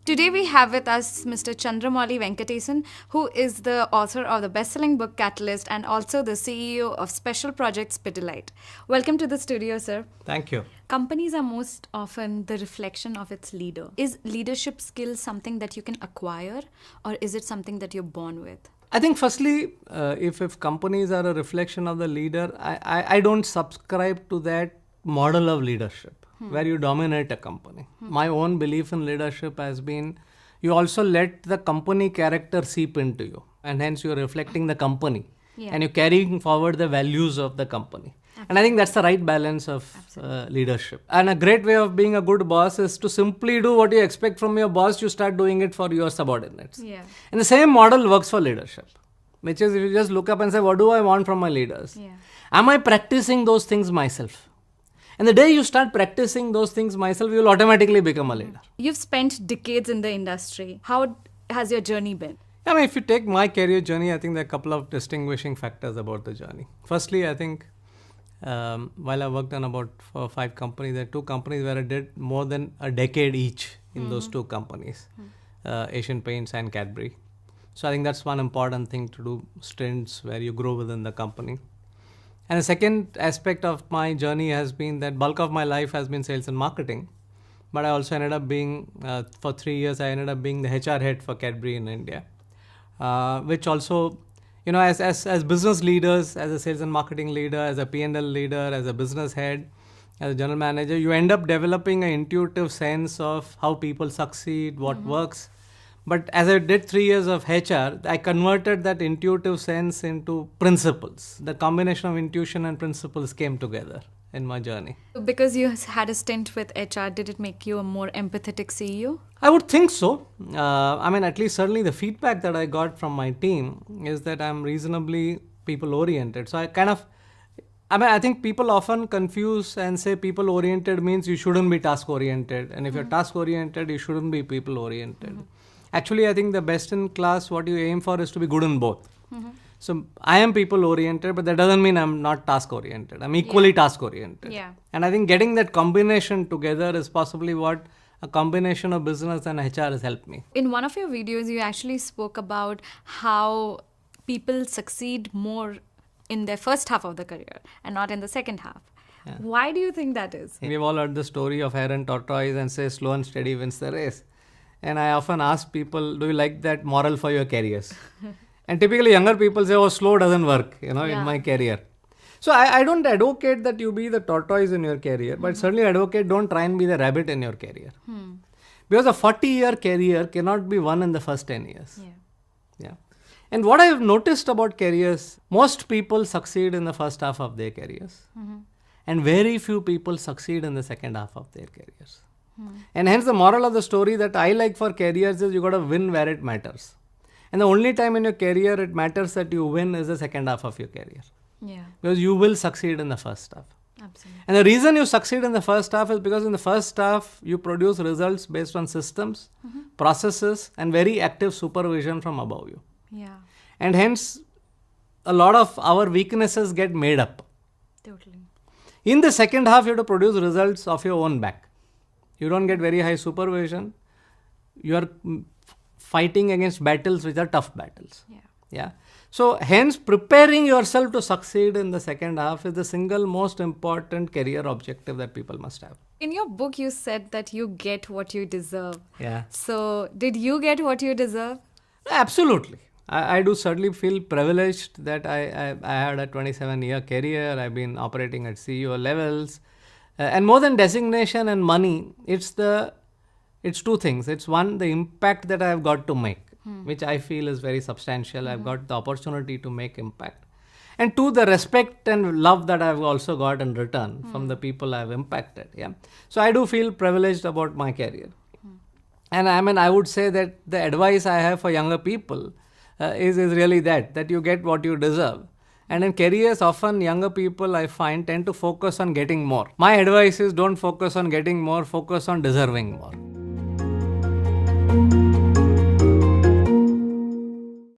Today we have with us Mr. Chandramouli Venkatesan, who is the author of the best-selling book Catalyst and also the CEO of special projects PIDILITE. Welcome to the studio, sir. Thank you. Companies are most often the reflection of its leader. Is leadership skill something that you can acquire, or is it something that you're born with? I think firstly, if companies are a reflection of the leader, I don't subscribe to that model of leadership where you dominate a company. My own belief in leadership has been you also let the company character seep into you, and hence you're reflecting the company and you're carrying forward the values of the company. Absolutely. And I think that's the right balance of leadership. And a great way of being a good boss is to simply do what you expect from your boss, you start doing it for your subordinates. Yeah. And the same model works for leadership, which is if you just look up and say, what do I want from my leaders? Yeah. Am I practicing those things myself? And the day you start practicing those things myself, you will automatically become a leader. You've spent decades in the industry. How has your journey been? I mean, if you take my career journey, I think there are a couple of distinguishing factors about the journey. Firstly, I think while I worked on about 4 or 5 companies, there are 2 companies where I did more than a decade each in those 2 companies, Asian Paints and Cadbury. So I think that's one important thing to do, stints where you grow within the company. And the second aspect of my journey has been that bulk of my life has been sales and marketing. But I also ended up being, for 3 years, I ended up being the HR head for Cadbury in India, which also, you know, as business leaders, as a sales and marketing leader, as a P&L leader, as a business head, as a general manager, you end up developing an intuitive sense of how people succeed, what works. But as I did 3 years of HR, I converted that intuitive sense into principles. The combination of intuition and principles came together in my journey. Because you had a stint with HR, did it make you a more empathetic CEO? I would think so. I mean, at least certainly the feedback that I got from my team is that I'm reasonably people-oriented. So I think people often confuse and say people-oriented means you shouldn't be task-oriented. And if you're task-oriented, you shouldn't be people-oriented. Actually, I think the best in class, what you aim for is to be good in both. So I am people-oriented, but that doesn't mean I'm not task-oriented. I'm equally task-oriented. Yeah. And I think getting that combination together is possibly what a combination of business and HR has helped me. In one of your videos, you actually spoke about how people succeed more in their first half of the career and not in the second half. Yeah. Why do you think that is? We've all heard the story of hare and tortoise and say slow and steady wins the race. And I often ask people, do you like that moral for your careers? And typically younger people say, oh, slow doesn't work, in my career. So I don't advocate that you be the tortoise in your career, but certainly advocate don't try and be the rabbit in your career. Because a 40-year career cannot be won in the first 10 years. Yeah. And what I have noticed about careers, most people succeed in the first half of their careers. And very few people succeed in the second half of their careers. And hence the moral of the story that I like for careers is you got to win where it matters. And the only time in your career it matters that you win is the second half of your career. Yeah. Because you will succeed in the first half. Absolutely. And the reason you succeed in the first half is because in the first half you produce results based on systems, processes, and very active supervision from above you. Yeah. And hence a lot of our weaknesses get made up. Totally. In the second half you have to produce results of your own back. You don't get very high supervision. You are fighting against battles which are tough battles. Yeah. So hence preparing yourself to succeed in the second half is the single most important career objective that people must have. In your book, you said that you get what you deserve. Yeah. So did you get what you deserve? Absolutely. I do certainly feel privileged that I had a 27-year career. I've been operating at CEO levels. And more than designation and money, it's 2 things. It's one, the impact that I've got to make, which I feel is very substantial. I've got the opportunity to make impact. And 2, the respect and love that I've also got in return from the people I've impacted. Yeah. So I do feel privileged about my career. And I mean, I would say that the advice I have for younger people is really that you get what you deserve. And in careers, often younger people, I find, tend to focus on getting more. My advice is don't focus on getting more, focus on deserving more.